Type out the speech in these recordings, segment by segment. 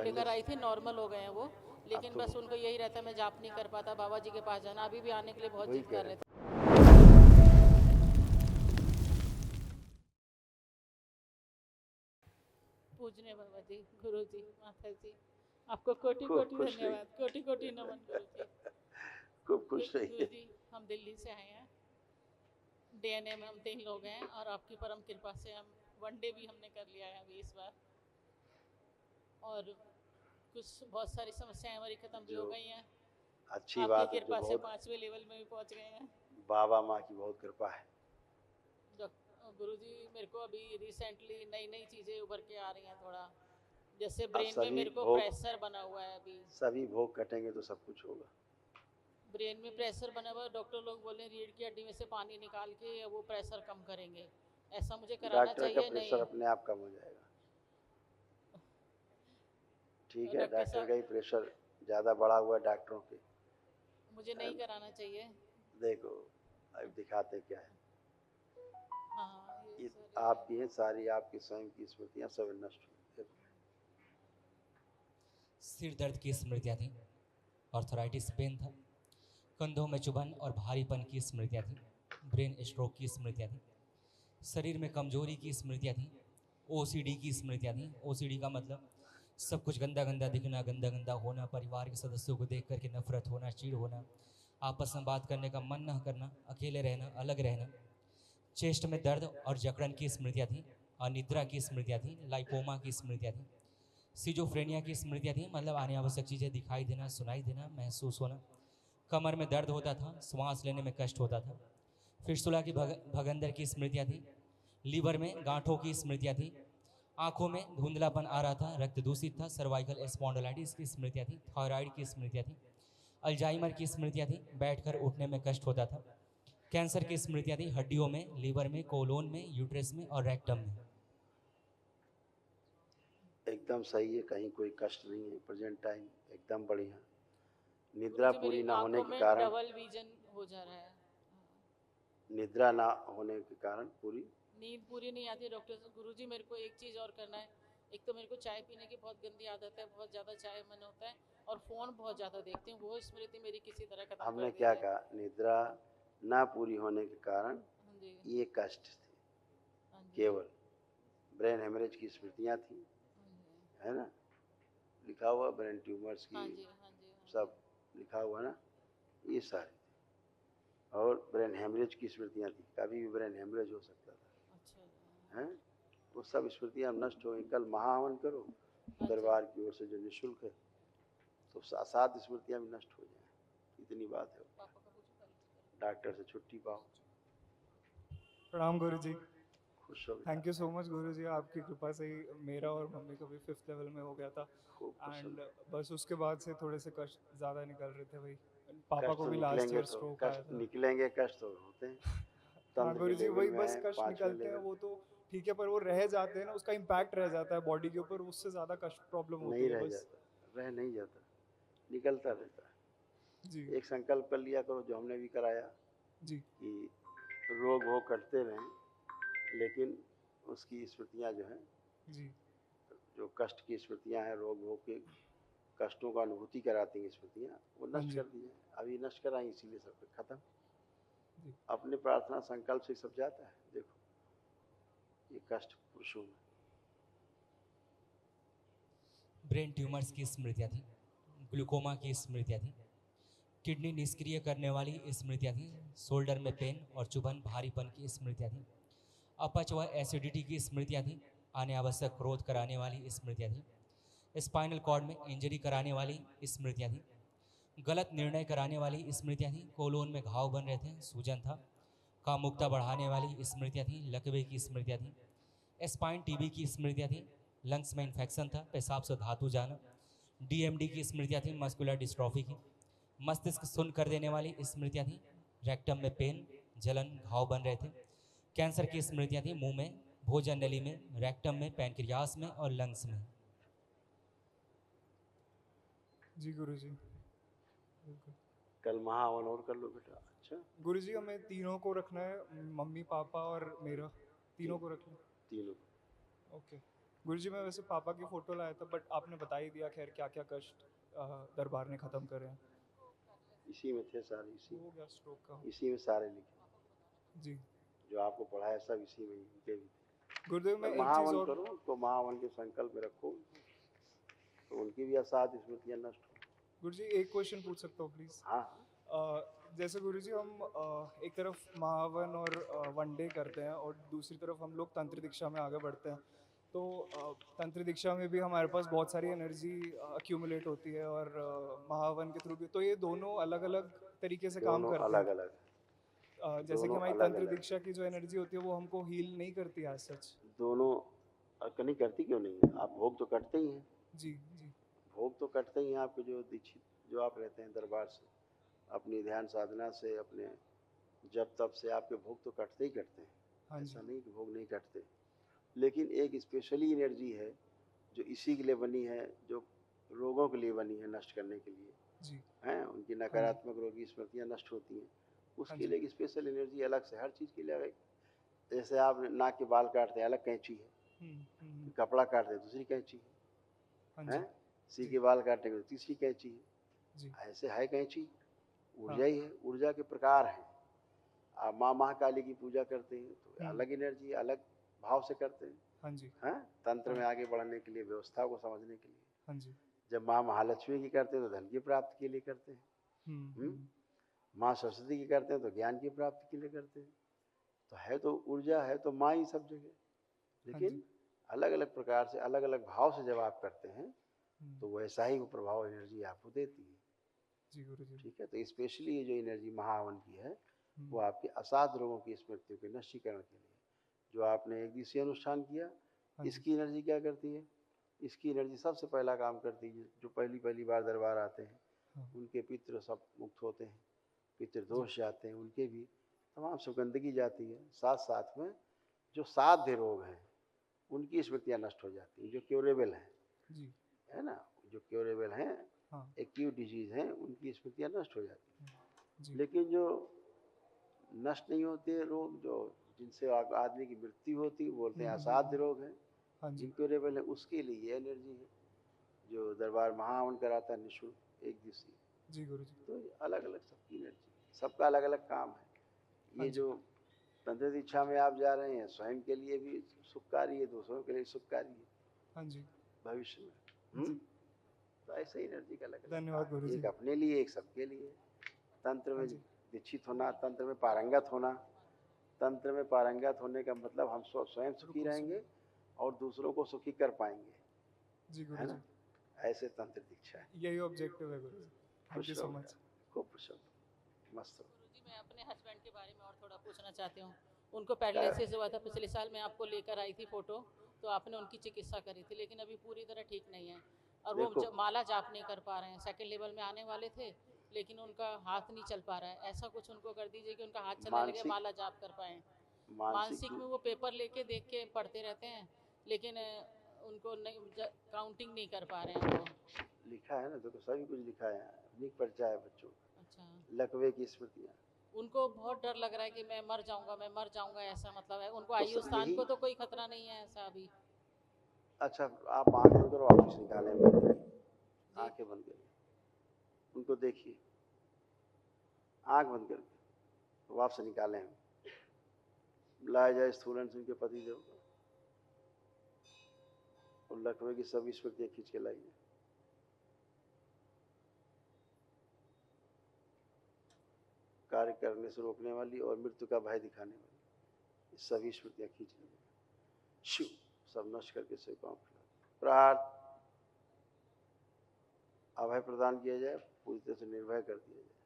लेकर आई थी, नॉर्मल हो गए हैं वो, लेकिन तो बस उनको यही रहता है मैं जाप नहीं कर पाता बाबा जी के पास जाना, अभी भी आने के लिए बहुत वही जिद कह कर रहे रहे हैं। थे। पूजने बाबा जी, गुरु जी, माता जी, आपको कोटि खूब कोटि खुश रहिए। धन्यवाद, कोटि कोटि नमन गुरु जी। खूब खुश गुरु रहिए। जी, हम दिल्ली से आए हैं, डीएनए में हम 3 लोग हैं और आपकी परम कृपा से हम वनडे भी हमने कर लिया है अभी इस बार, और कुछ बहुत सारी समस्याएं हमारी खत्म भी हो जो गई हैं, अच्छी आपकी बात है, जो कृपा से बहुत 5वें लेवल में भी पहुंच गए हैं। बाबा माँ की बहुत कृपा है। गुरु जी, मेरे को अभी रिसेंटली नई नई चीज़ें उभर के आ रही हैं थोड़ा, जैसे अब ब्रेन में मेरे को प्रेशर बना हुआ है अभी, सभी भोग कटेंगे तो सब कुछ होगा। ब्रेन में प्रेशर बना हुआ है, डॉक्टर लोग बोले रीढ़ की हड्डी में से पानी निकाल के वो प्रेशर कम करेंगे, ऐसा मुझे कराना डॉक्टर का चाहिए प्रेशर नहीं? अपने आप कम हो जाएगा। ठीक है, डॉक्टर डॉक्टर का ही साहब, प्रेशर ज़्यादा बढ़ा हुआ है डॉक्टरों के। मुझे नहीं कराना चाहिए? देखो, अब दिखाते क्या है। हाँ ये ये सर, आपकी है सारी, आपकी स्वयं की स्मृतियाँ सब नष्ट हुई। सिर दर्द की स्मृतियाँ थी, ऑर्थराइटिस पेन था, कंधों में चुभन और भारीपन की स्मृतियाँ थी, ब्रेन स्ट्रोक की स्मृतियाँ थी, शरीर में कमजोरी की स्मृतियाँ थी, ओसीडी की स्मृतियाँ थी। ओसीडी का मतलब सब कुछ गंदा गंदा दिखना, गंदा गंदा होना, परिवार के सदस्यों को देख करके नफरत होना, चिढ़ होना, आपस में बात करने का मन न करना, अकेले रहना, अलग रहना, चेस्ट में दर्द और जकड़न की स्मृतियाँ थी, अनिद्रा की स्मृतियाँ थी, लाइपोमा की स्मृतियाँ थी, सिजोफ्रेनिया की स्मृतियाँ थी, मतलब आने आवश्यक चीज़ें दिखाई देना, सुनाई देना, महसूस होना, कमर में दर्द होता था, श्वास लेने में कष्ट होता था, फिस्टुला की भगंदर की स्मृतियाँ थी, लीवर में गांठों की स्मृतियाँ थी, आंखों में धुंधलापन आ रहा था, रक्त दूषित था, सर्वाइकल स्पॉन्डिलाइटिस की स्मृतियाँ थी, थायराइड की स्मृतियाँ थी, अल्जाइमर की स्मृतियाँ थी, बैठकर उठने में कष्ट होता था, कैंसर की स्मृतियाँ थी, हड्डियों में, लीवर में, कोलोन में, यूट्रस में और रेक्टम में। एकदम सही है, कहीं कोई कष्ट नहीं है। प्रेजेंट टाइम एकदम बढ़िया। गुरु निद्रा जी मेरी पूरी ना होने आंखों के में कारण, डबल विजन हो जा रहा है, निद्रा ना होने के कारण पूरी नींद पूरी नहीं आती डॉक्टर। गुरु जी मेरे को एक चीज़ और करना है, एक तो मेरे को चाय पीने की बहुत गंदी आदत है, बहुत ज़्यादा चाय मन होता है, और फ़ोन बहुत ज़्यादा देखती हूँ, वो स्मृति मेरी किसी तरह ख़त्म हमने कर क्या दीजिए। कहा, निद्रा ना पूरी होने के कारण हाँ जी, ये कष्ट थे। हाँ जी, केवल ब्रेन हेमरेज की स्मृतियाँ थी, हाँ जी, है ना, लिखा हुआ ब्रेन ट्यूमर्स की, हाँ जी, हाँ जी, हाँ जी। सब लिखा हुआ ना, ये सारी थी। और ब्रेन हेमरेज की स्मृतियाँ थी, कभी भी ब्रेन हेमरेज हो सकता अच्छा जी, था, हैं। वो सब स्मृतियाँ नष्ट हो गई। कल महाहवन करो हाँ जी। दरबार की ओर से जो निःशुल्क है, तो 7 स्मृतियाँ भी नष्ट हो जाएं। इतनी बात है। पापा का पूछो पहले। डॉक्टर से छुट्टी पाओ, प्रणाम गुरु जी। खुश हो थैंक बेटा, यू सो मच गुरु जी, आपकी कृपा से ही मेरा और मम्मी का भी 5th लेवल में हो गया था। खूब खुश हो। एंड बस उसके बाद से थोड़े से कष्ट ज़्यादा निकल रहे थे भाई। पापा कष्ट को तो भी लास्ट निकलेंगे, ईयर तो स्ट्रोक आया कष्ट था। निकलेंगे, कष्ट तो होते हैं। हाँ तंत्र के गुरु जी, लेवल वही में बस है, कष्ट 5वें निकलते हैं लेवल। वो तो ठीक है, पर वो रह जाते हैं ना, उसका इम्पैक्ट रह जाता है बॉडी के ऊपर, उससे ज़्यादा कष्ट प्रॉब्लम होती नहीं है रह बस। जाता, रह नहीं जाता, निकलता रहता जी है। एक संकल्प कर लिया करो, जो हमने भी कराया, जी कि रोग हो कटते रहें, लेकिन उसकी स्मृतियाँ जो हैं, जी जो कष्ट की स्मृतियाँ हैं, रोग भोग के कष्टों का अनुभूति कराती हैं स्मृतियाँ, वो हाँ नष्ट जी कर दी हैं। अभी नष्ट कराई, इसीलिए सब खत्म। जी अपने प्रार्थना संकल्प से सब जाता है। देखो, ये कष्ट पुरुषों में। ब्रेन ट्यूमर्स की स्मृतियाँ थी, ग्लूकोमा की स्मृतियाँ थी, किडनी निष्क्रिय करने वाली स्मृतियाँ थी, शोल्डर में पेन और चुभन भारीपन की स्मृतियाँ थी, अपच व एसिडिटी की स्मृतियाँ थी, आने आवश्यक क्रोध कराने वाली स्मृतियाँ थी, स्पाइनल कॉर्ड में इंजरी कराने वाली स्मृतियाँ थी, गलत निर्णय कराने वाली स्मृतियाँ थी, कोलोन में घाव बन रहे थे, सूजन था, कामुकता बढ़ाने वाली स्मृतियाँ थी, लकवे की स्मृतियाँ थी, स्पाइन टीबी की स्मृतियाँ थी, लंग्स में इन्फेक्शन था, पेशाब से धातु जाना, डीएमडी की स्मृतियाँ थी, मस्कुलर डिस्ट्रॉफी की, मस्तिष्क सुन्न कर देने वाली स्मृतियाँ थी, रेक्टम में पेन, जलन, घाव बन रहे थे, कैंसर की स्मृतियाँ थी, मुंह में, भोजन नली में, रेक्टम में, पैनक्रियास में और लंग्स में। जी गुरु जी, बिल्कुल। कल महाहवन और कर लो बेटा। अच्छा, गुरु जी, हमें तीनों को रखना है, मम्मी पापा और मेरा, तीनों तीन को रखना तीनों। है। ओके। गुरुजी मैं वैसे पापा की फ़ोटो लाया था, बट आपने बता ही दिया खैर क्या क्या कष्ट दरबार ने ख़त्म करे हैं। इसी में थे सारे, वो हो गया स्ट्रोक का। इसी में सारे लिखे, जी जो आपको पढ़ाया सब इसी में ही उनके भी थे। गुरुदेव, मैं तो एक चीज़ महावन और करो तो महावन के संकल्प में रखो, तो उनकी भी असाध स्मृतियाँ नष्ट हो। गुरुजी एक क्वेश्चन पूछ सकता हूँ प्लीज़? हाँ हाँ, जैसे गुरुजी हम एक तरफ महावन और वनडे करते हैं और दूसरी तरफ हम लोग तंत्र दीक्षा में आगे बढ़ते हैं, तो तंत्र दीक्षा में भी हमारे पास बहुत सारी एनर्जी अक्यूमुलेट होती है और महावन के थ्रू भी, तो ये दोनों अलग अलग तरीके से काम दोनों करते अलग हैं। अलग, जैसे कि दोनों हमारी अलग तंत्र अलग, दीक्षा की जो एनर्जी होती है वो हमको हील नहीं करती है सच। दोनों नहीं करती क्यों नहीं है? आप भोग तो कटते ही हैं, जी जी भोग तो कटते ही हैं आपके जो दीक्षित, जो आप रहते हैं दरबार से, अपनी ध्यान साधना से, अपने जब तब से आपके भोग तो कटते ही कटते हैं। हाँ ऐसा जी नहीं कि भोग नहीं कटते, लेकिन एक स्पेशली एनर्जी है जो इसी के लिए बनी है, जो रोगों के लिए बनी है, नष्ट करने के लिए जी हैं, उनकी हाँ जी नकारात्मक रोगी स्मृतियाँ नष्ट होती हैं, हाँ उसके जी लिए एक स्पेशल एनर्जी अलग से, हर चीज़ के लिए अलग। जैसे आप नाक के बाल काटते हैं, अलग कैंची है, कपड़ा काटते हैं दूसरी कैंची हाँ है, जी सी जी के बाल काटने के तीसरी कैंची है। जी ऐसे है कैंची, हाँ ऊर्जा ही है, ऊर्जा के प्रकार हैं। आप माँ महाकाली की पूजा करते हैं तो अलग एनर्जी, अलग भाव से करते हैं, हाँ जी हैं, तंत्र हाँ में आगे बढ़ने के लिए, व्यवस्था को समझने के लिए। हाँ जी जब माँ महालक्ष्मी की करते हैं तो धन की प्राप्ति के लिए करते हैं, हम्म? माँ सरस्वती की करते हैं तो ज्ञान की प्राप्ति के लिए करते हैं। तो है तो ऊर्जा, है तो माँ ही सब जगह, हाँ लेकिन जी अलग अलग प्रकार से, अलग अलग भाव से जब आप करते हैं हम्म, तो वैसा ही वो प्रभाव एनर्जी आपको देती है। जी गुरु जी ठीक है, तो स्पेशली ये जो एनर्जी महावन की है वो हम्म, आपके असाध रोगों की स्मृतियों के नष्टीकरण के लिए, जो आपने एक दिवसीय अनुष्ठान किया, हाँ जी इसकी एनर्जी क्या करती है? इसकी एनर्जी सबसे पहला काम करती है, जो पहली पहली बार दरबार आते हैं हाँ उनके पितृ सब मुक्त होते हैं, पितृ जी दोष जाते हैं, उनके भी तमाम सुगंदगी जाती है, साथ साथ में जो साध्य रोग हैं उनकी स्मृतियाँ नष्ट हो जाती हैं, जो क्योरेबल हैं, जी है ना, जो क्योरेबल हैं, हाँ एक्यूट डिजीज हैं, उनकी स्मृतियाँ नष्ट हो जाती हैं। जी लेकिन जो नष्ट नहीं होते रोग, जो जिनसे आदमी की मृत्यु होती है, बोलते हैं असाध्य रोग है, हाँ जी इनक्योरेबल है, उसके लिए ये एनर्जी है जो दरबार महावन कराता है निःशुल्क एक दिवसीय। जी गुरु जी तो ये अलग अलग सबकी एनर्जी, सबका अलग अलग काम है। हाँ ये जी जो तंत्र दीक्षा में आप जा रहे हैं, स्वयं के लिए भी सुखकारी है, दूसरों के लिए सुखकारी है हाँ जी भविष्य में, जी तो ऐसे एनर्जी का अलग अलग धन्यवाद काम गुरु है, जी एक अपने लिए, एक सबके लिए। तंत्र हाँ में जी दीक्षित होना, तंत्र में पारंगत होना, तंत्र में पारंगत होने का मतलब हम स्वयं सुखी रुको रहेंगे सुनो और दूसरों को सुखी कर पाएंगे, जी है गुरु ना, जी ऐसे तंत्र दीक्षा है। यही ऑब्जेक्टिव है गुरु जी। थैंक खुश यू रहो सो बेटा, मच। खूब खुश रहो, मस्त रहो। गुरुजी मैं अपने हस्बैंड के बारे में और थोड़ा पूछना चाहती हूँ। उनको पैरालिसिस हुआ था पिछले साल, मैं आपको लेकर आई थी फोटो, तो आपने उनकी चिकित्सा करी थी, लेकिन अभी पूरी तरह ठीक नहीं है। और वो देखो माला जाप नहीं कर पा रहे हैं, सेकंड लेवल में आने वाले थे लेकिन उनका हाथ नहीं चल पा रहा है। ऐसा कुछ उनको कर दीजिए कि उनका हाथ चलने लगे, मानसिक, माला जाप कर पाएँ। मानसिक मानसिक में वो पेपर लेके देख के पढ़ते रहते हैं, लेकिन उनको नहीं, काउंटिंग नहीं कर पा रहे हैं वो। लिखा है ना, देखो सभी कुछ लिखा है, लिख परिचय है बच्चों का, अच्छा, लकवे की स्मृतियाँ। उनको बहुत डर लग रहा है कि मैं मर जाऊंगा, मैं मर जाऊंगा, ऐसा मतलब है उनको। तो आयु सब स्थान यही, को तो कोई खतरा नहीं है ऐसा अभी। अच्छा आप आँख बंद करो, वापस निकालें बंद करिए, जी आँखें बंद करिए, उनको देखिए, आँख बंद करके वापस निकालें, लाया जाए स्थूलन से उनके पति देव को, और लकवे की सभी स्मृतियाँ खींच के लाइए। कार्य करने से रोकने वाली और मृत्यु का भय दिखाने वाली सभी स्मृतियाँ खींच लीजिए, शिव सब नष्ट करके सेवकाओं प्रार्थ अभय प्रदान किया जाए, पूरी तरह से निर्भय कर दिया जाए,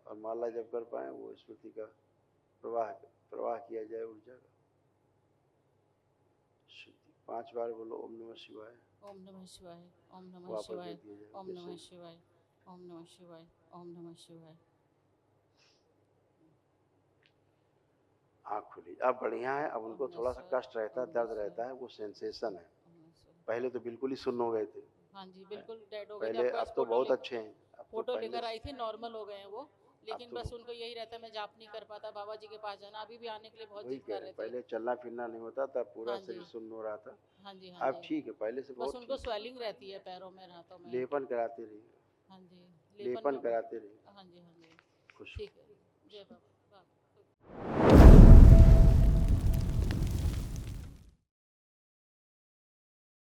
और माला जब कर पाए वो स्मृति का प्रवाह किया जाए, ऊर्जा का शुद्धि। 5 बार बोलो ओम नमः शिवाय, ओम नमः शिवाय, ओम नमः वापस शिवाय, दे दिया जाए ओम जैसे नमः शिवाय, ओम नमः शिवाय, ओम नमः शिवाय। आँख खुली, अब बढ़िया है। अब उनको थोड़ा सा कष्ट रहता है, दर्द रहता है, वो सेंसेशन है। पहले तो बिल्कुल ही सुन्न हो गए थे, हाँ जी बिल्कुल डेड हो गए थे। पहले, आपके पास अब तो बहुत अच्छे हैं, अब तो फोटो पहले लेकर आई थी, नॉर्मल हो गए हैं वो, लेकिन तो बस उनको यही रहता है मैं जाप नहीं कर पाता, बाबा जी के पास जाना। अभी भी आने के लिए बहुत वही जिद कह कर रहे रहे हैं, थे। पहले चलना फिरना नहीं होता था, पूरा हाँ शरीर जी। सुन्न हो रहा था। हाँ जी, हाँ अब जी। ठीक है, पहले से बस बहुत उनको ठीक स्वेलिंग रहती है पैरों में, हाथों है। में। लेपन कराते रहिए, हाँ जी, लेपन का- कराते रहिए। हाँ जी, हाँ जी। खुश ठीक है, जय बाबा बाबा।